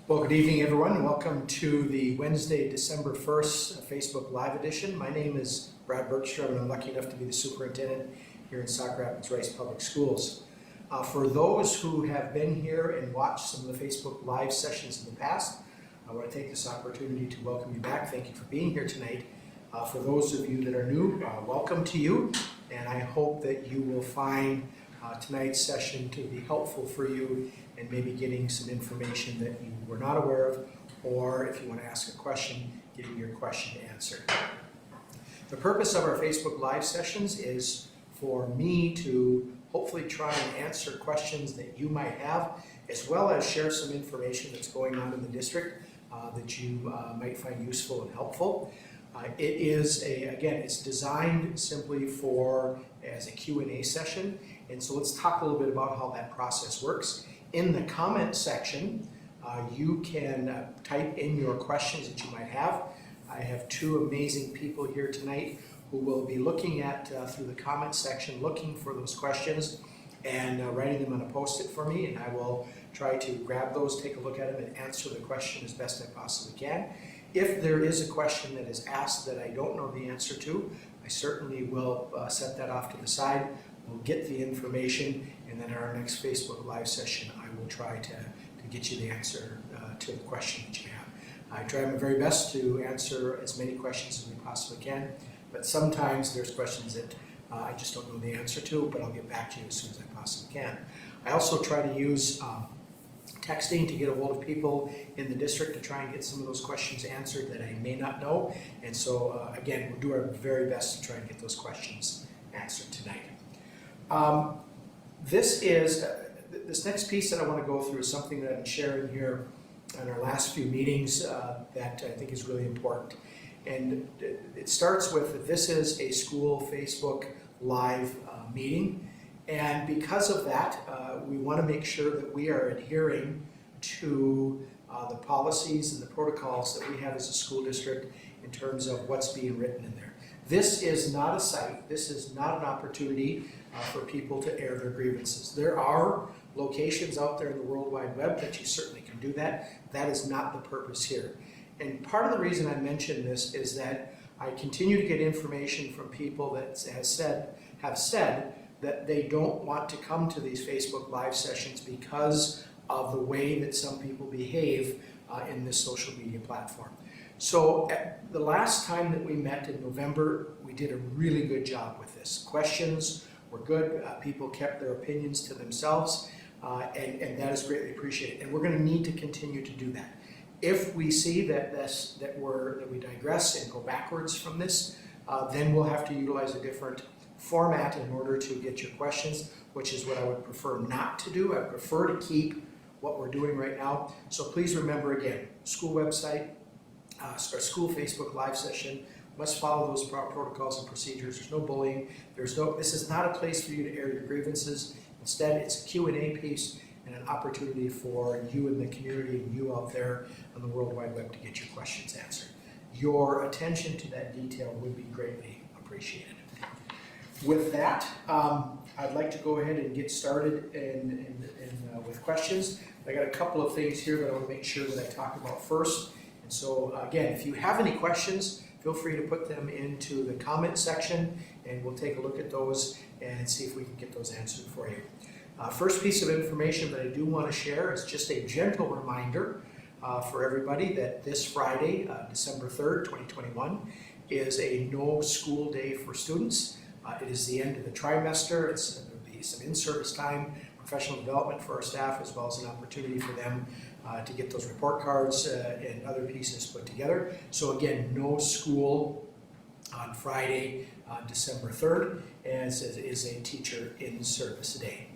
Well, good evening, everyone, and welcome to the Wednesday, December 1st Facebook Live edition. My name is Brad Bergstrom, and I'm lucky enough to be the superintendent here in Sauk Rapids Public Schools. For those who have been here and watched some of the Facebook Live sessions in the past, I want to take this opportunity to welcome you back. Thank you for being here tonight. For those of you that are new, welcome to you, and I hope that you will find tonight's session to be helpful for you and maybe getting some information that you were not aware of, or if you want to ask a question, getting your question answered. The purpose of our Facebook Live sessions is for me to hopefully try and answer questions that you might have, as well as share some information that's going on in the district that you might find useful and helpful. It is it's designed simply as a Q&A session, and so let's talk a little bit about how that process works. In the comment section, you can type in your questions that you might have. I have two amazing people here tonight who will be looking at through the comment section, looking for those questions and writing them on a post-it for me, and I will try to grab those, take a look at them, and answer the question as best I possibly can. If there is a question that is asked that I don't know the answer to, I certainly will set that off to the side. We'll get the information, and then in our next Facebook Live session, I will try to get you the answer to the question that you have. I try my very best to answer as many questions as we possibly can, but sometimes there's questions that I just don't know the answer to, but I'll get back to you as soon as I possibly can. I also try to use texting to get a hold of people in the district to try and get some of those questions answered that I may not know. And so again, we'll do our very best to try and get those questions answered tonight. This next piece that I want to go through is something that I've been sharing here in our last few meetings that I think is really important. And it starts with this is a school Facebook Live meeting. And because of that, we want to make sure that we are adhering to the policies and the protocols that we have as a school district in terms of what's being written in there. This is not a site, this is not an opportunity for people to air their grievances. There are locations out there in the World Wide Web that you certainly can do that. That is not the purpose here. And part of the reason I mention this is that I continue to get information from people that have said that they don't want to come to these Facebook Live sessions because of the way that some people behave in this social media platform. So the last time that we met in November, we did a really good job with this. Questions were good. People kept their opinions to themselves, and that is greatly appreciated. And we're going to need to continue to do that. If we see that we digress and go backwards from this, then we'll have to utilize a different format in order to get your questions, which is what I would prefer not to do. I prefer to keep what we're doing right now. So please remember again, school website, or school Facebook Live session, must follow those protocols and procedures. There's no bullying. This is not a place for you to air your grievances. Instead, it's a Q&A piece and an opportunity for you and the community and you out there on the World Wide Web to get your questions answered. Your attention to that detail would be greatly appreciated. With that, I'd like to go ahead and get started with questions. I got a couple of things here that I want to make sure that I talk about first. And so again, if you have any questions, feel free to put them into the comment section and we'll take a look at those and see if we can get those answered for you. First piece of information that I do want to share is just a gentle reminder for everybody that this Friday, December 3rd, 2021, is a no school day for students. It is the end of the trimester. There will be some in-service time, professional development for our staff, as well as an opportunity for them to get those report cards and other pieces put together. So again, no school on Friday, December 3rd, as it is a teacher in service day.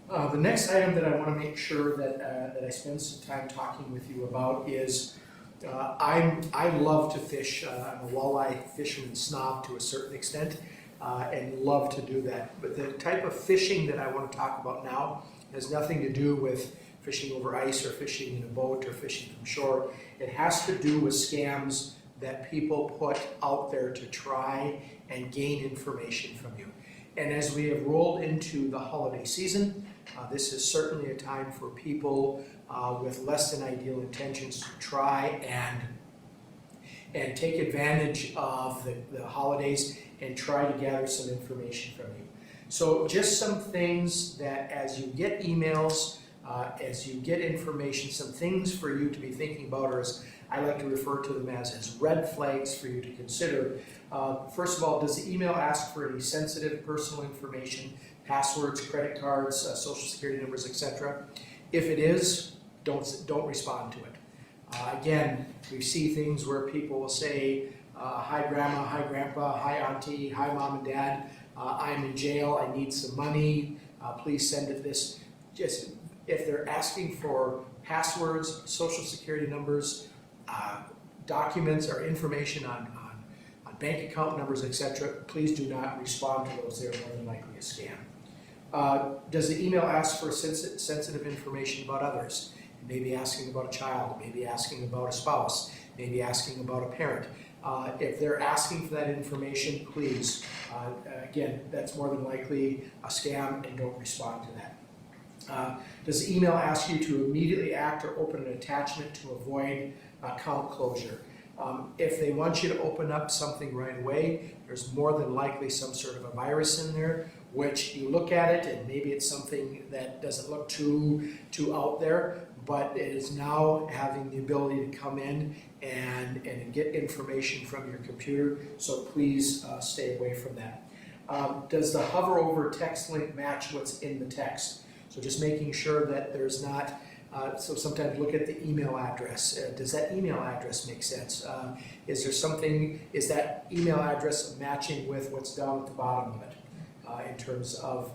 The next item that I want to make sure that I spend some time talking with you about is I love to fish. I'm a walleye fisherman snob to a certain extent. And love to do that. But the type of fishing that I want to talk about now has nothing to do with fishing over ice or fishing in a boat or fishing from shore. It has to do with scams that people put out there to try and gain information from you. And as we have rolled into the holiday season, this is certainly a time for people with less than ideal intentions to try and take advantage of the holidays and try to gather some information from you. So just some things that as you get emails, as you get information, some things for you to be thinking about, or as I like to refer to them as red flags for you to consider. First of all, does the email ask for any sensitive personal information, passwords, credit cards, social security numbers, etc.? If it is, don't respond to it. Again, we see things where people will say, hi grandma, hi grandpa, hi auntie, hi mom and dad, I'm in jail, I need some money, please send it this. Just if they're asking for passwords, social security numbers, documents or information on bank account numbers, etc., please do not respond to those. They're more than likely a scam. Does the email ask for sensitive information about others? Maybe asking about a child, maybe asking about a spouse, maybe asking about a parent. If they're asking for that information, please, again, that's more than likely a scam, and don't respond to that. Does the email ask you to immediately act or open an attachment to avoid account closure? If they want you to open up something right away, there's more than likely some sort of a virus in there, which you look at it and maybe it's something that doesn't look too out there, but it is now having the ability to come in and get information from your computer, so please stay away from that. Does the hover over text link match what's in the text? So just making sure that there's not, so sometimes look at the email address. Does that email address make sense? Is that email address matching with what's down at the bottom of it in terms of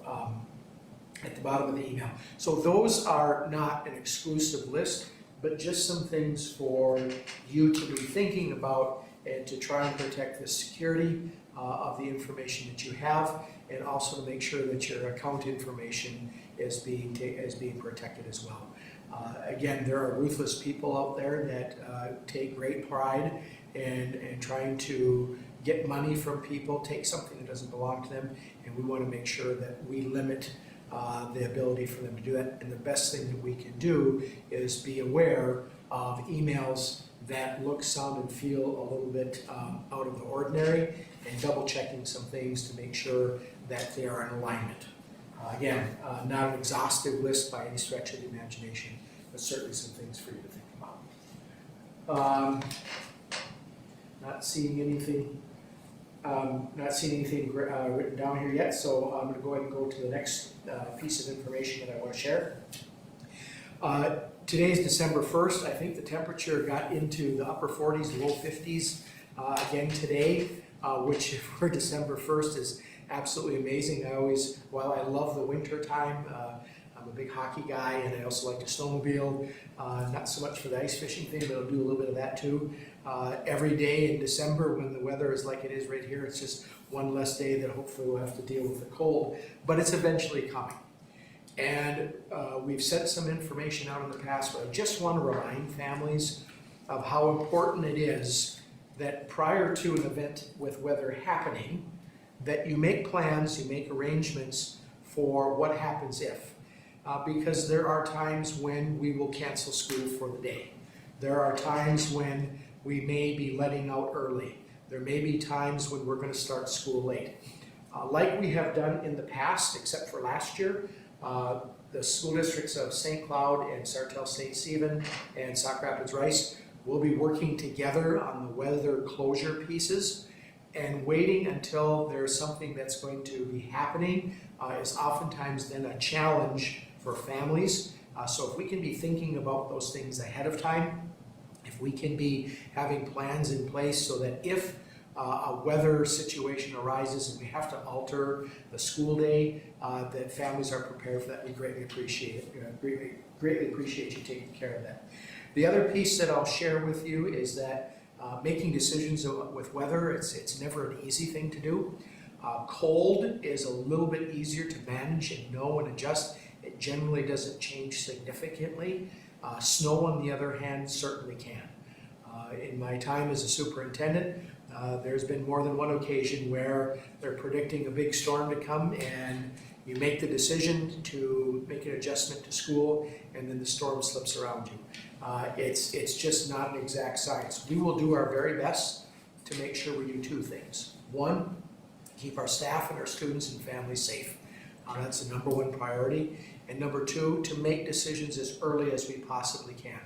at the bottom of the email? So those are not an exclusive list, but just some things for you to be thinking about and to try and protect the security of the information that you have, and also to make sure that your account information is being protected as well. Again, there are ruthless people out there that take great pride in trying to get money from people, take something that doesn't belong to them, and we want to make sure that we limit the ability for them to do that. And the best thing that we can do is be aware of emails that look, sound, and feel a little bit out of the ordinary, and double checking some things to make sure that they are in alignment. Again, not an exhaustive list by any stretch of the imagination, but certainly some things for you to think about. Not seeing anything written down here yet, so I'm going to go ahead and go to the next piece of information that I want to share. Today's December 1st. I think the temperature got into the upper 40s, low 50s again today, which for December 1st is absolutely amazing. While I love the winter time, I'm a big hockey guy, and I also like to snowmobile. Not so much for the ice fishing thing, but I'll do a little bit of that too. Every day in December, when the weather is like it is right here, it's just one less day that hopefully we'll have to deal with the cold, but it's eventually coming. And we've sent some information out in the past, but I just want to remind families of how important it is that prior to an event with weather happening, that you make plans, you make arrangements for what happens if. Because there are times when we will cancel school for the day. There are times when we may be letting out early. There may be times when we're going to start school late. Like we have done in the past, except for last year, the school districts of St. Cloud and Sartell St. Stephen and Sauk Rapids Rice will be working together on the weather closure pieces, and waiting until there's something that's going to be happening is oftentimes then a challenge for families. So if we can be thinking about those things ahead of time, if we can be having plans in place so that if a weather situation arises and we have to alter the school day, that families are prepared for that, we greatly appreciate it. Greatly appreciate you taking care of that. The other piece that I'll share with you is that making decisions with weather, it's never an easy thing to do. Cold is a little bit easier to manage and know and adjust. It generally doesn't change significantly. Snow, on the other hand, certainly can. In my time as a superintendent, there's been more than one occasion where they're predicting a big storm to come, and You make the decision to make an adjustment to school, and then the storm slips around you. It's just not an exact science. We will do our very best to make sure we do two things. One, keep our staff and our students and families safe. That's the number one priority. And number two, to make decisions as early as we possibly can.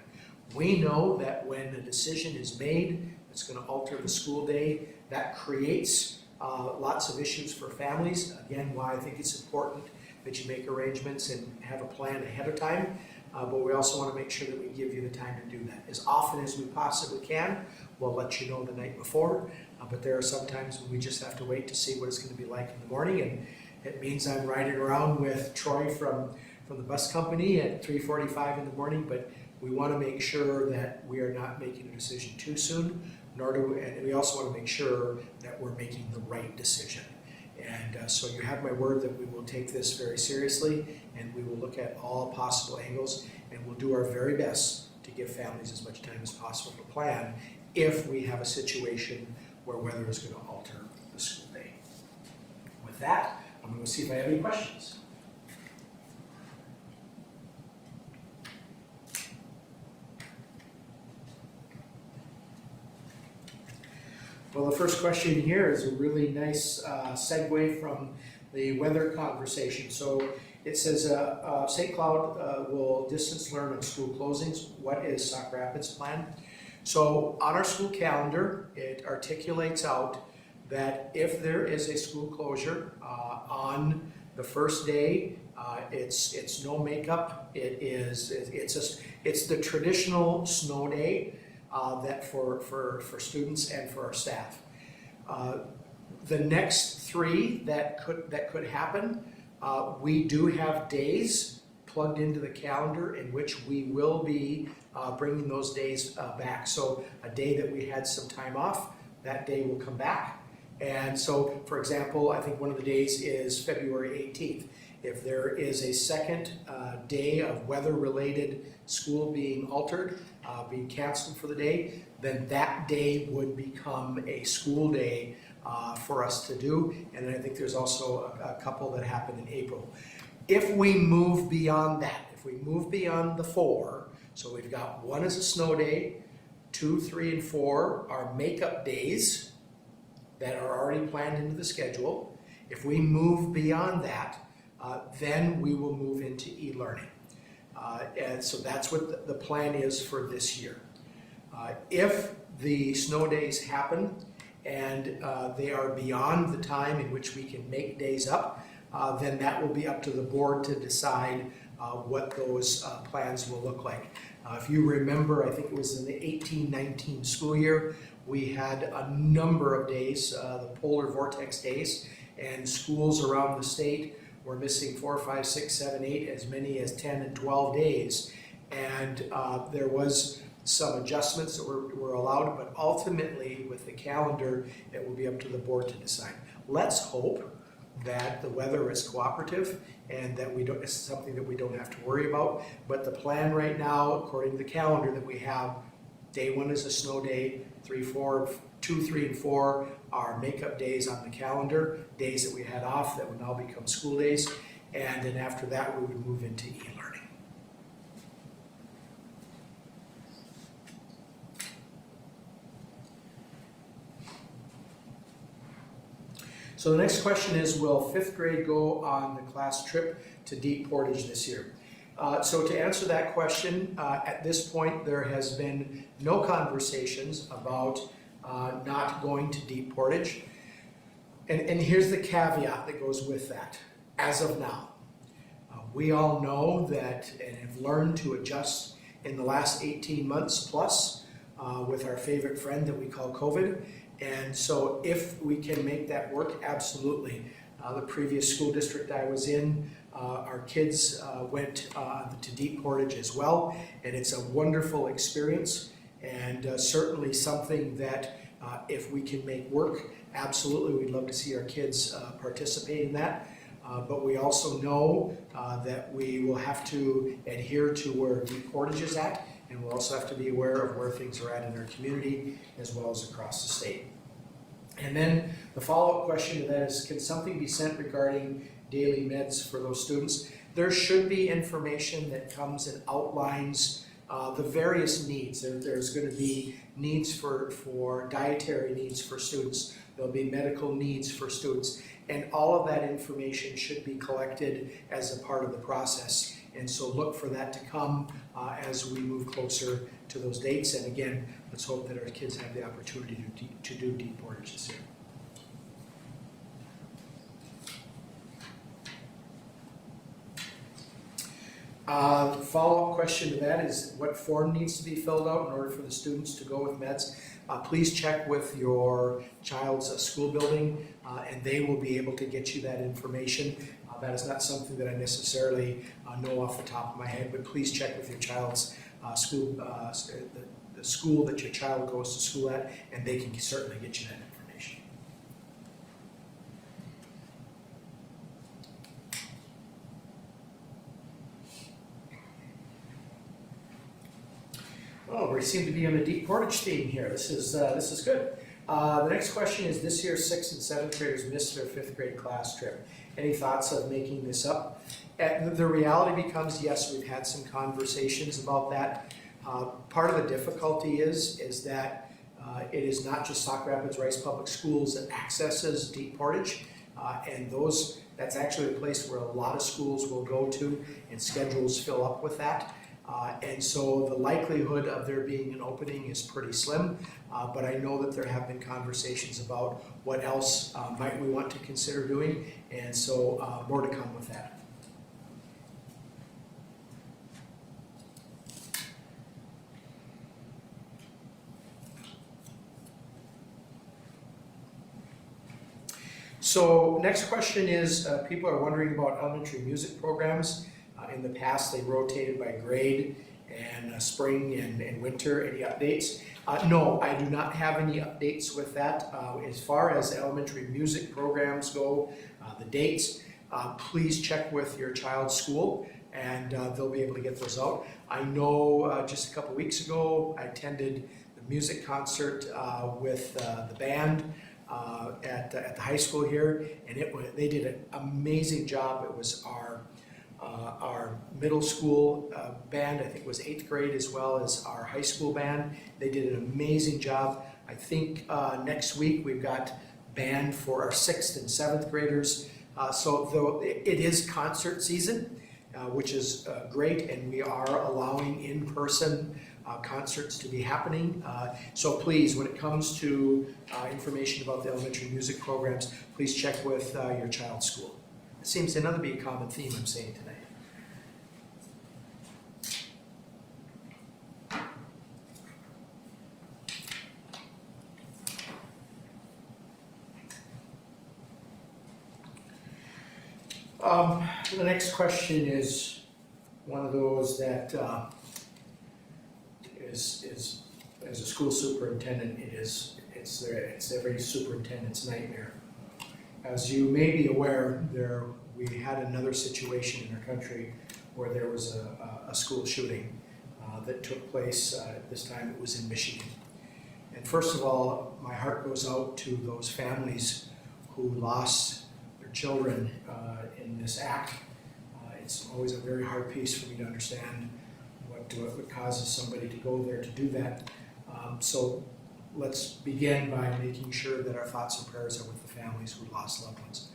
We know that when a decision is made that's going to alter the school day, that creates lots of issues for families. Again, why I think it's important that you make arrangements and have a plan ahead of time. But we also want to make sure that we give you the time to do that. As often as we possibly can, we'll let you know the night before. But there are some times when we just have to wait to see what it's going to be like in the morning. And it means I'm riding around with Troy from the bus company at 3:45 in the morning. But we want to make sure that we are not making a decision too soon, and we also want to make sure that we're making the right decision. And so you have my word that we will take this very seriously, and we will look at all possible angles, and we'll do our very best to give families as much time as possible to plan if we have a situation where weather is going to alter the school day. With that, I'm going to see if I have any questions. Well, the first question here is a really nice segue from the weather conversation. So it says, St. Cloud will distance learn on school closings. What is Sauk Rapids' plan? So on our school calendar, it articulates out that if there is a school closure on the first day, it's no makeup. It's the traditional snow day. That for students and for our staff. The next three that could happen, we do have days plugged into the calendar in which we will be bringing those days back. So a day that we had some time off, that day will come back. And so, for example, I think one of the days is February 18th. If there is a second day of weather-related school being altered, being canceled for the day, then that day would become a school day for us to do. And I think there's also a couple that happen in April. If we move beyond that, if we move beyond the 4, so we've got 1 as a snow day, 2, 3, and 4 are makeup days that are already planned into the schedule. If we move beyond that, then we will move into e-learning. And so that's what the plan is for this year. If the snow days happen and they are beyond the time in which we can make days up, then that will be up to the board to decide what those plans will look like. If you remember, I think it was in the 18-19 school year, we had a number of days, the polar vortex days, and schools around the state were missing 4, 5, 6, 7, 8, as many as 10 and 12 days. And there was some adjustments that were allowed, but ultimately with the calendar, it will be up to the board to decide. Let's hope that the weather is cooperative and that it's something that we don't have to worry about. But the plan right now, according to the calendar that we have, day 1 is a snow day, 2, 3, and 4 are makeup days on the calendar, days that we had off that would now become school days, and then after that we would move into e-learning. So the next question is, will 5th grade go on the class trip to Deep Portage this year? So to answer that question, at this point there has been no conversations about not going to Deep Portage. And here's the caveat that goes with that. As of now, we all know that and have learned to adjust in the last 18 months plus with our favorite friend that we call COVID. And so if we can make that work, absolutely. The previous school district I was in, our kids went to Deep Portage as well, and it's a wonderful experience and certainly something that if we can make work, absolutely we'd love to see our kids participate in that. But we also know that we will have to adhere to where Deep Portage is at, and we'll also have to be aware of where things are at in our community as well as across the state. And then the follow-up question to that is, can something be sent regarding daily meds for those students. There should be information that comes and outlines the various needs. There's going to be needs for dietary needs for students. There'll be medical needs for students. And all of that information should be collected as a part of the process. And so look for that to come as we move closer to those dates. And again, let's hope that our kids have the opportunity to do Deep Portage this year. Follow-up question to that is what form needs to be filled out in order for the students to go with meds. Please check with your child's school building and they will be able to get you that information. That is not something that I necessarily know off the top of my head, but please check with your child's school, the school that your child goes to school at, and they can certainly get you that information. Oh, we seem to be on a Deep Portage theme here. This is good. The next question is, this year 6th and 7th graders missed their 5th grade class trip. Any thoughts of making this up? The reality becomes, yes, we've had some conversations about that. Part of the difficulty is that it is not just Sauk Rapids Rice Public Schools that accesses Deep Portage, and that's actually a place where a lot of schools will go to, and schedules fill up with that. And so the likelihood of there being an opening is pretty slim, but I know that there have been conversations about what else might we want to consider doing, and so more to come with that. So next question is, people are wondering about elementary music programs. In the past, they rotated by grade and spring and winter. Any updates? No, I do not have any updates with that. As far as elementary music programs go, the dates, please check with your child's school and they'll be able to get those out. I know just a couple weeks ago, I attended the music concert with the band at the high school here, and they did an amazing job. It was our middle school band, I think it was 8th grade, as well as our high school band. They did an amazing job. I think next week we've got band for our 6th and 7th graders. So though it is concert season, which is great, and we are allowing in-person concerts to be happening. So please, when it comes to information about the elementary music programs, please check with your child's school. It seems to be a common theme I'm saying tonight. The next question is one of those that is as a school superintendent, it's every superintendent's nightmare. As you may be aware, we had another situation in our country where there was a school shooting that took place. This time it was in Michigan. And first of all, my heart goes out to those families who lost their children in this act. It's always a very hard piece for me to understand what causes somebody to go there to do that. So let's begin by making sure that our thoughts and prayers are with the families who lost loved ones.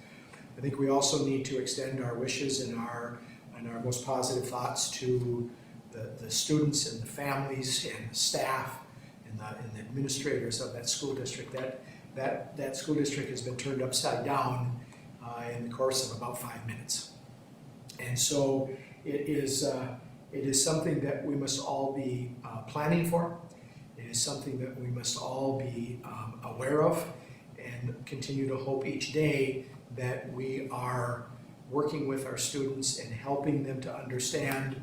I think we also need to extend our wishes and our most positive thoughts to the students and the families and the staff and the administrators of that school district. That school district has been turned upside down in the course of about 5 minutes. And so it is something that we must all be planning for. It is something that we must all be aware of and continue to hope each day that we are working with our students and helping them to understand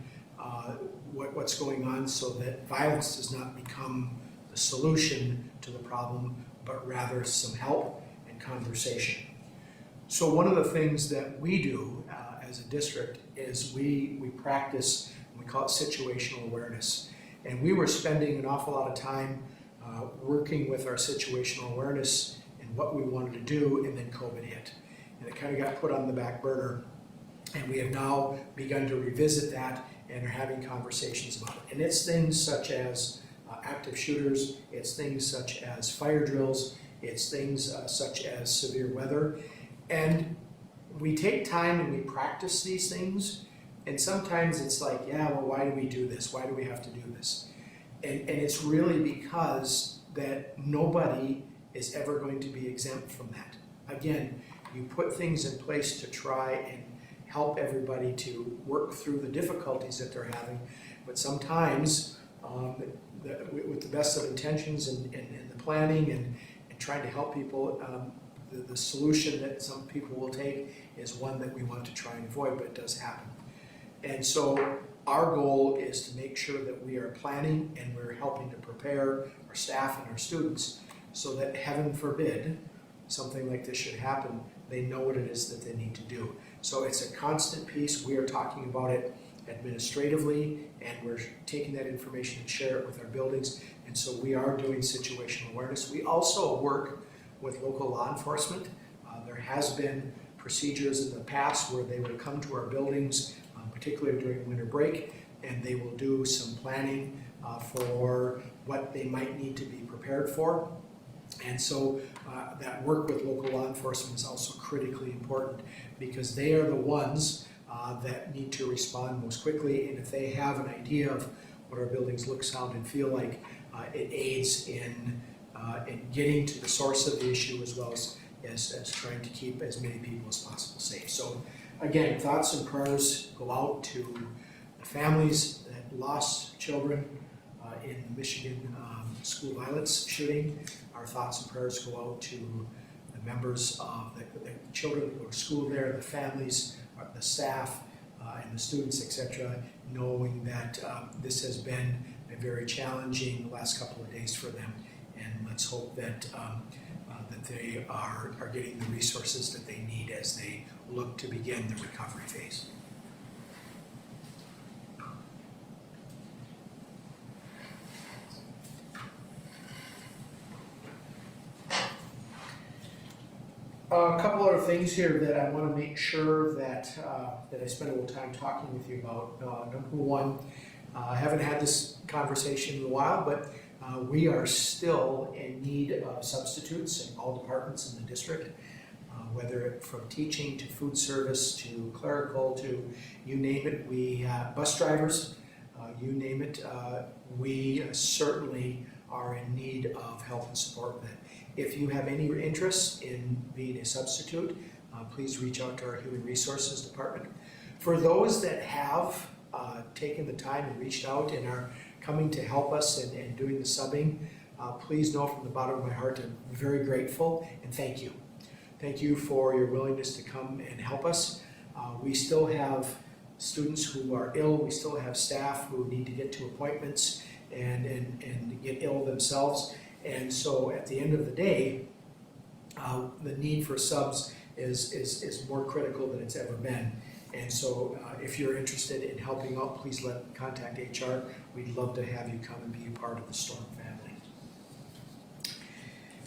what's going on, so that violence does not become the solution to the problem, but rather some help and conversation. So one of the things that we do as a district is we practice, we call it situational awareness. And we were spending an awful lot of time working with our situational awareness and what we wanted to do, and then COVID hit. and it kind of got put on the back burner. And we have now begun to revisit that and are having conversations about it. And it's things such as active shooters, it's things such as fire drills, it's things such as severe weather. And we take time and we practice these things, and sometimes it's like, yeah, well, why do we do this? Why do we have to do this? And it's really because that nobody is ever going to be exempt from that. Again, you put things in place to try and help everybody to work through the difficulties that they're having, but sometimes with the best of intentions and the planning and trying to help people, the solution that some people will take is one that we want to try and avoid, but it does happen. And so our goal is to make sure that we are planning and we're helping to prepare our staff and our students so that, heaven forbid, something like this should happen, they know what it is that they need to do. So it's a constant piece. We are talking about it administratively, and we're taking that information and share it with our buildings. And so we are doing situational awareness. We also work with local law enforcement. There has been procedures in the past where they will come to our buildings, particularly during winter break, and they will do some planning for what they might need to be prepared for. And so that work with local law enforcement is also critically important, because they are the ones that need to respond most quickly. And if they have an idea of what our buildings look, sound, and feel like, it aids in getting to the source of the issue, as well as trying to keep as many people as possible safe. So again, thoughts and prayers go out to the families that lost children in the Michigan school violence shooting. Our thoughts and prayers go out to the members of the children who go to school there, the families, the staff, and the students, etc., knowing that this has been a very challenging last couple of days for them. And let's hope that that they are getting the resources that they need as they look to begin the recovery phase. A couple other things here that I want to make sure that I spend a little time talking with you about. Number one, I haven't had this conversation in a while, but we are still in need of substitutes in all departments in the district, whether from teaching to food service to clerical to you name it. We bus drivers, you name it. We certainly are in need of help and support with it. If you have any interest in being a substitute, please reach out to our Human Resources Department. For those that have taken the time and reached out and are coming to help us and doing the subbing, please know from the bottom of my heart I'm very grateful and thank you. Thank you for your willingness to come and help us. We still have students who are ill. We still have staff who need to get to appointments and get ill themselves. And so at the end of the day, the need for subs is more critical than it's ever been. And so if you're interested in helping out, please contact HR. We'd love to have you come and be a part of the Storm family.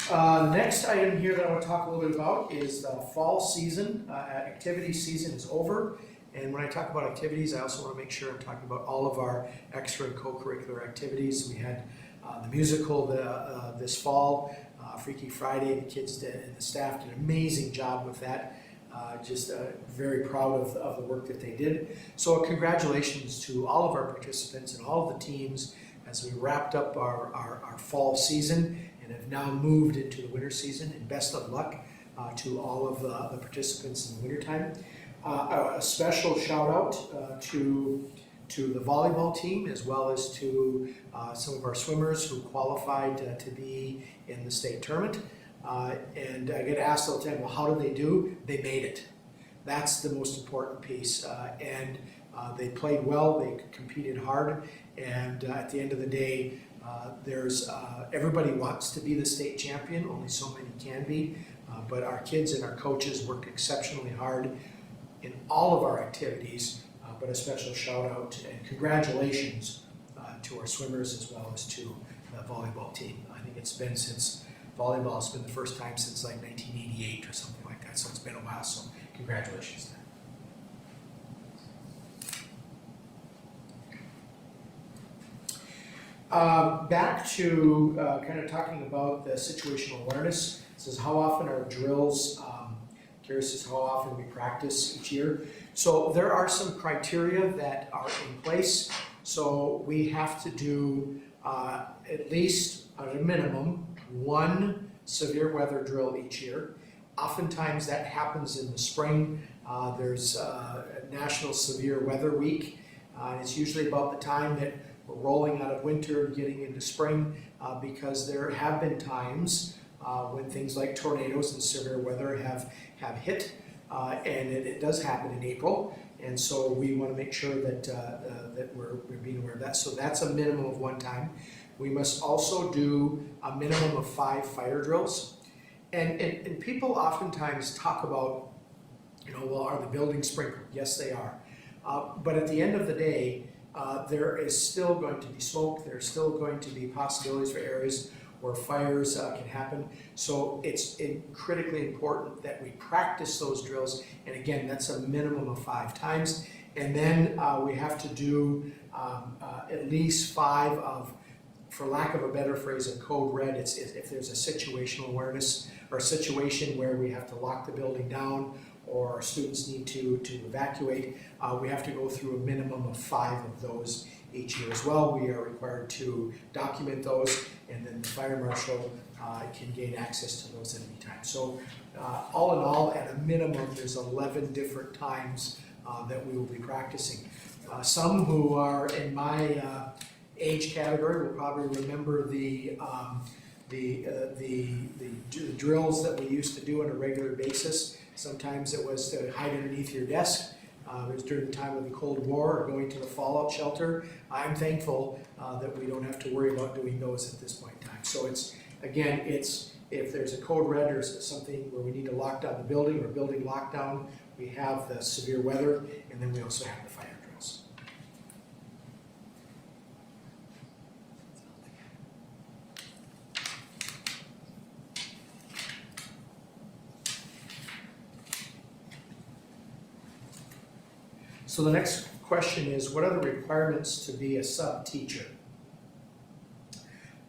The next item here that I want to talk a little bit about is the fall season. Activity season is over. And when I talk about activities, I also want to make sure I'm talking about all of our extra and co-curricular activities. We had the musical this fall, Freaky Friday. The kids did, the staff did an amazing job with that. Just very proud of the work that they did. So congratulations to all of our participants and all of the teams as we wrapped up our fall season and have now moved into the winter season. And best of luck to all of the participants in the wintertime. A special shout out to the volleyball team, as well as to some of our swimmers who qualified to be in the state tournament. And I get asked all the time, well, how did they do? They made it. That's the most important piece. And they played well, they competed hard, and at the end of the day, everybody wants to be the state champion, only so many can be, but our kids and our coaches worked exceptionally hard in all of our activities, but a special shout out and congratulations to our swimmers as well as to the volleyball team. I think it's been since volleyball has been the first time since like 1988 or something like that. that. So it's been a while, so congratulations to them. Back to kind of talking about the situational awareness. It says how often are drills, curious as how often we practice each year. So there are some criteria that are in place. So we have to do at least at a minimum one severe weather drill each year. Oftentimes that happens in the spring. There's a National Severe Weather Week. It's usually about the time that we're rolling out of winter, getting into spring, because there have been times when things like tornadoes and severe weather have hit, and it does happen in April. And so we want to make sure that that we're being aware of that. So that's a minimum of one time. We must also do a minimum of 5 fire drills. And people oftentimes talk about, well, are the buildings sprinkled? Yes, they are. But at the end of the day, there is still going to be smoke. There's still going to be possibilities for areas where fires can happen. So it's critically important that we practice those drills. And again, that's a minimum of 5 times. And then we have to do at least 5 of, for lack of a better phrase, a code red. It's if there's a situational awareness or a situation where we have to lock the building down or students need to evacuate, we have to go through a minimum of 5 of those each year as well. We are required to document those, and then the fire marshal can gain access to those at any time. So all in all, at a minimum, there's 11 different times that we will be practicing. Some who are in my age category will probably remember the drills that we used to do on a regular basis. Sometimes it was to hide underneath your desk. It was during the time of the Cold War or going to the fallout shelter. I'm thankful that we don't have to worry about doing those at this point in time. So it's if there's a code red or something where we need to lock down the building or building lockdown, we have the severe weather, and then we also have the fire drills. So the next question is, what are the requirements to be a sub teacher?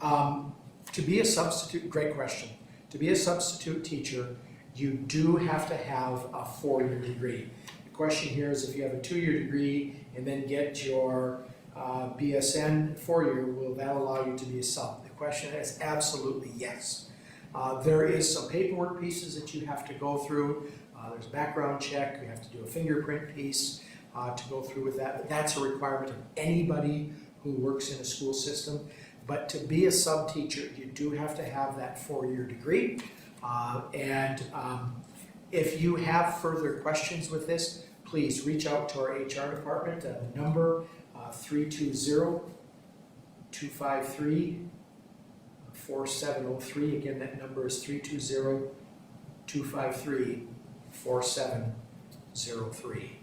To be a substitute, great question. To be a substitute teacher, you do have to have a 4-year degree. The question here is if you have a 2-year degree and then get your BSN 4-year, will that allow you to be a sub? The question is absolutely yes. There is some paperwork pieces that you have to go through. There's a background check, you have to do a fingerprint piece to go through with that. But that's a requirement of anybody who works in a school system. But to be a sub teacher, you do have to have that 4-year degree. If you have further questions with this, please reach out to our HR department. The number 320-253-4703. Again, that number is 320-253-4703.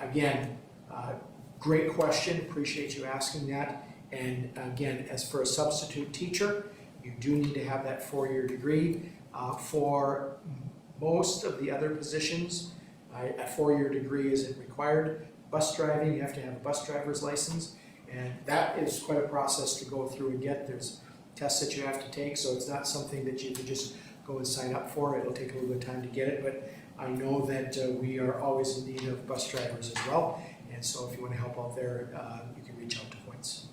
Again, great question. Appreciate you asking that. And again, as for a substitute teacher, you do need to have that 4-year degree. For most of the other positions, a 4-year degree isn't required. Bus driving, you have to have a bus driver's license, and that is quite a process to go through and get. There's tests that you have to take, so it's not something that you can just go and sign up for. It'll take a little bit of time to get it, but I know that we are always in need of bus drivers as well, and so if you want to help out there, you can reach out to Points.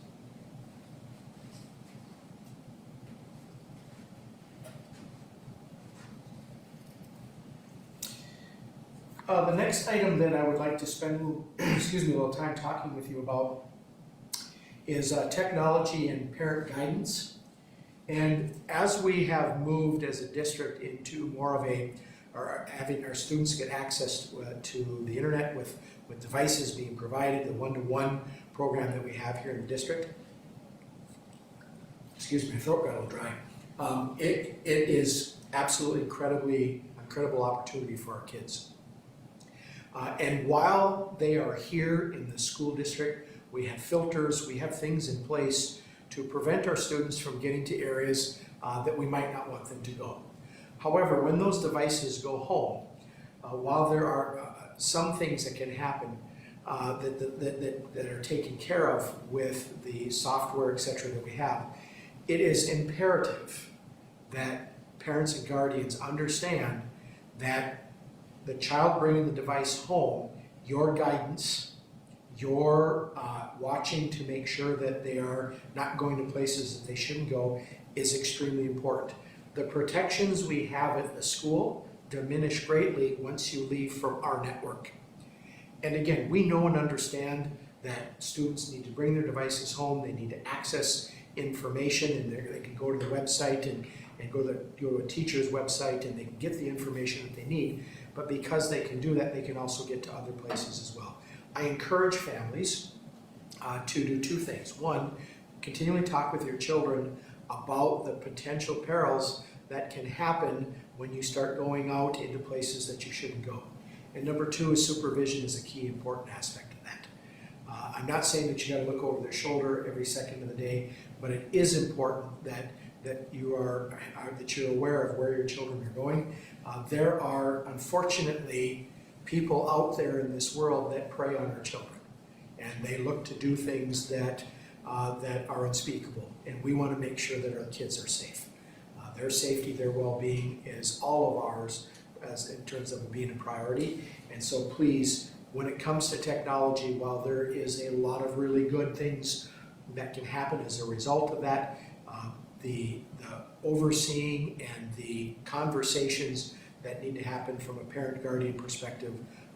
The next item that I would like to spend a little time talking with you about is technology and parent guidance. And as we have moved as a district into more of or having our students get access to the internet with devices being provided, the one-to-one program that we have here in the district. Excuse me, my throat got a little dry. It is absolutely incredible opportunity for our kids. And while they are here in the school district, we have filters, we have things in place to prevent our students from getting to areas that we might not want them to go. However, when those devices go home, while there are some things that can happen that are taken care of with the software, etc., that we have, it is imperative that parents and guardians understand that the child bringing the device home, your guidance, your watching to make sure that they are not going to places that they shouldn't go is extremely important. The protections we have at the school diminish greatly once you leave from our network. And again, we know and understand that students need to bring their devices home, they need to access information, and they can go to the website and go to a teacher's website and they can get the information that they need. But because they can do that, they can also get to other places as well. I encourage families to do two things. One, continually talk with your children about the potential perils that can happen when you start going out into places that you shouldn't go. And number two is supervision is a key important aspect of that. I'm not saying that you got to look over their shoulder every second of the day, but it is important that you're aware of where your children are going. There are unfortunately people out there in this world that prey on our children, and they look to do things that are unspeakable. And we want to make sure that our kids are safe. Their safety, their well-being is all of ours, as in terms of being a priority. And so please, when it comes to technology, while there is a lot of really good things that can happen as a result of that, the overseeing and the conversations that need to happen from a parent-guardian perspective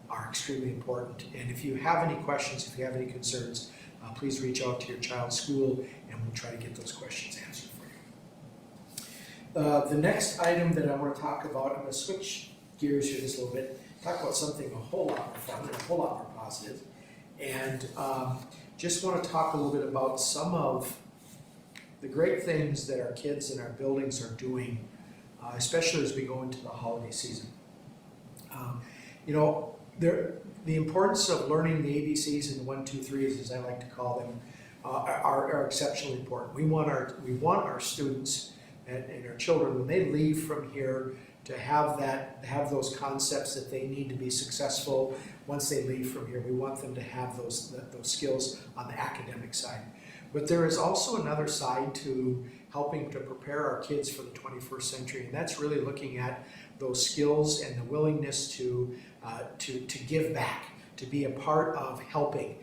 are extremely important. And if you have any questions, if you have any concerns, please reach out to your child's school and we'll try to get those questions answered for you. The next item that I want to talk about, I'm going to switch gears here just a little bit, talk about something a whole lot more fun and a whole lot more positive, and just want to talk a little bit about some of the great things that our kids in our buildings are doing, especially as we go into the holiday season. The importance of learning the ABCs and the 1, 2, 3s, as I like to call them, are exceptionally important. We want our students and our children, when they leave from here, to have those concepts that they need to be successful once they leave from here. We want them to have those skills on the academic side. But there is also another side to helping to prepare our kids for the 21st century, and that's really looking at those skills and the willingness to give back, to be a part of helping.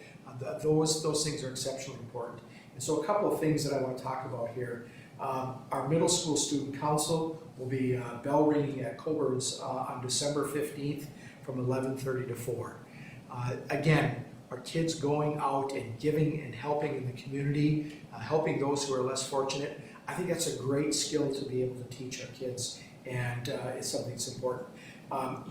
Those things are exceptionally important. And so a couple of things that I want to talk about here. Our middle school student council will be bell ringing at Coburn's on December 15th from 11:30 to 4. Again, our kids going out and giving and helping in the community, helping those who are less fortunate. I think that's a great skill to be able to teach our kids, and it's something that's important.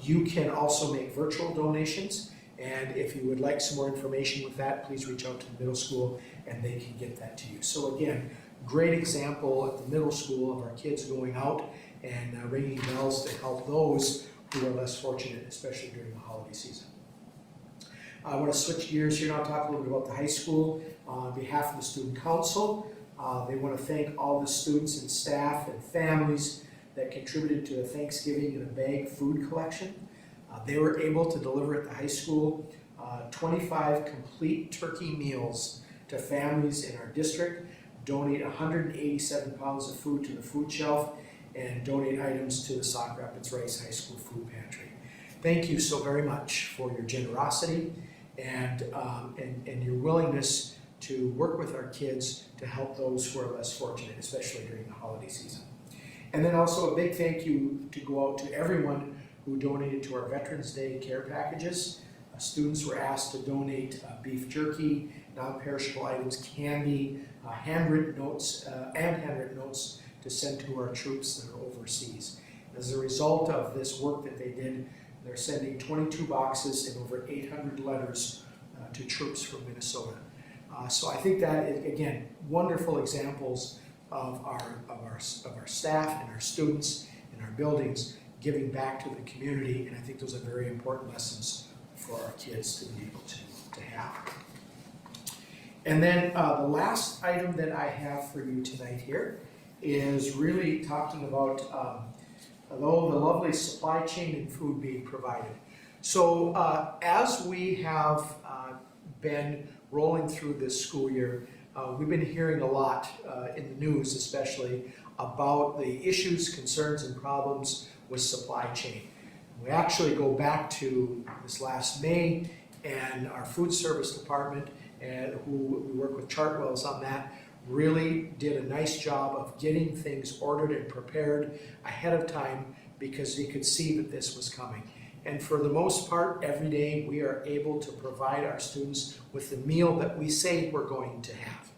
You can also make virtual donations, and if you would like some more information with that, please reach out to the middle school and they can get that to you. So again, great example at the middle school of our kids going out and ringing bells to help those who are less fortunate, especially during the holiday season. I want to switch gears here now and talk a little bit about the high school. On behalf of the Student Council, they want to thank all the students and staff and families that contributed to the Thanksgiving in a Bag food collection. They were able to deliver at the high school 25 complete turkey meals to families in our district, donate 187 pounds of food to the food shelf, and donate items to the Sauk Rapids Rice High School Food Pantry. Thank you so very much for your generosity and your willingness to work with our kids to help those who are less fortunate, especially during the holiday season. And then also a big thank you to go out to everyone who donated to our Veterans Day care packages. Students were asked to donate beef jerky, non-perishable items, candy, handwritten notes to send to our troops that are overseas. As a result of this work that they did, they're sending 22 boxes and over 800 letters to troops from Minnesota. So I think that is, again, wonderful examples of our staff and our students and our buildings giving back to the community, and I think those are very important lessons for our kids to be able to have. And then the last item that I have for you tonight here is really talking about, although the lovely supply chain and food being provided, So as we have been rolling through this school year, we've been hearing a lot in the news especially about the issues, concerns, and problems with supply chain. We actually go back to this last May, and our food service department, who we work with Chartwells on that, really did a nice job of getting things ordered and prepared ahead of time because they could see that this was coming. And for the most part, every day we are able to provide our students with the meal that we say we're going to have.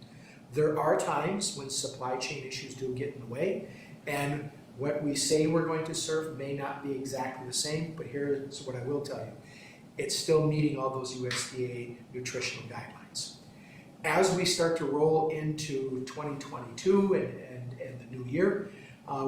There are times when supply chain issues do get in the way, and what we say we're going to serve may not be exactly the same, but here's what I will tell you. It's still meeting all those USDA nutritional guidelines. As we start to roll into 2022 and the new year,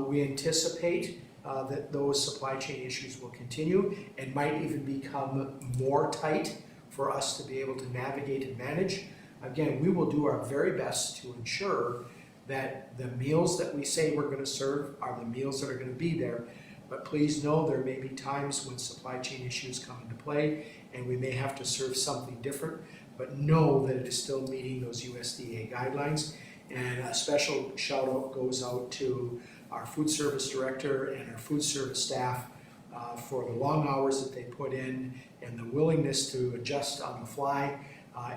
we anticipate that those supply chain issues will continue and might even become more tight for us to be able to navigate and manage. Again, we will do our very best to ensure that the meals that we say we're going to serve are the meals that are going to be there. But please know there may be times when supply chain issues come into play and we may have to serve something different, but know that it is still meeting those USDA guidelines. And a special shout out goes out to our food service director and our food service staff for the long hours that they put in and the willingness to adjust on the fly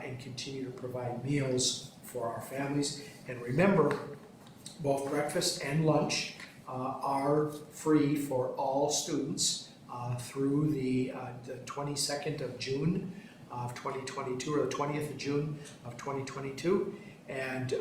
and continue to provide meals for our families. And remember, both breakfast and lunch are free for all students through the 22nd of June of 2022 or the 20th of June of 2022. And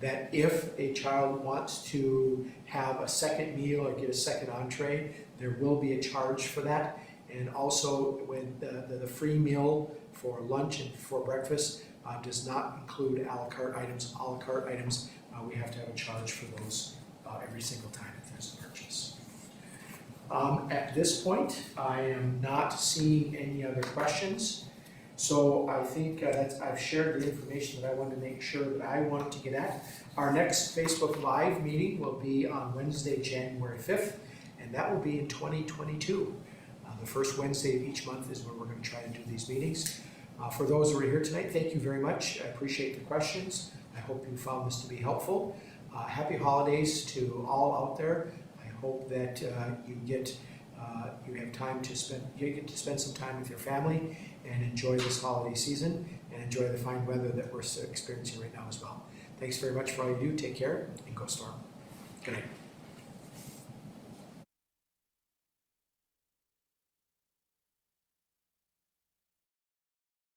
that if a child wants to have a second meal or get a second entree, there will be a charge for that. And also, when the free meal for lunch and for breakfast does not include a la carte items. A la carte items, we have to have a charge for those every single time that there's a purchase. At this point, I am not seeing any other questions. So I think I've shared the information that I wanted to make sure that I wanted to get at. Our next Facebook Live meeting will be on Wednesday, January 5th, and that will be in 2022. The first Wednesday of each month is when we're going to try to do these meetings. For those who are here tonight, thank you very much. I appreciate the questions. I hope you found this to be helpful. Happy holidays to all out there. I hope that you have time to spend, you get to spend some time with your family and enjoy this holiday season and enjoy the fine weather that we're experiencing right now as well. Thanks very much for all you do. Take care and go Storm. Good night.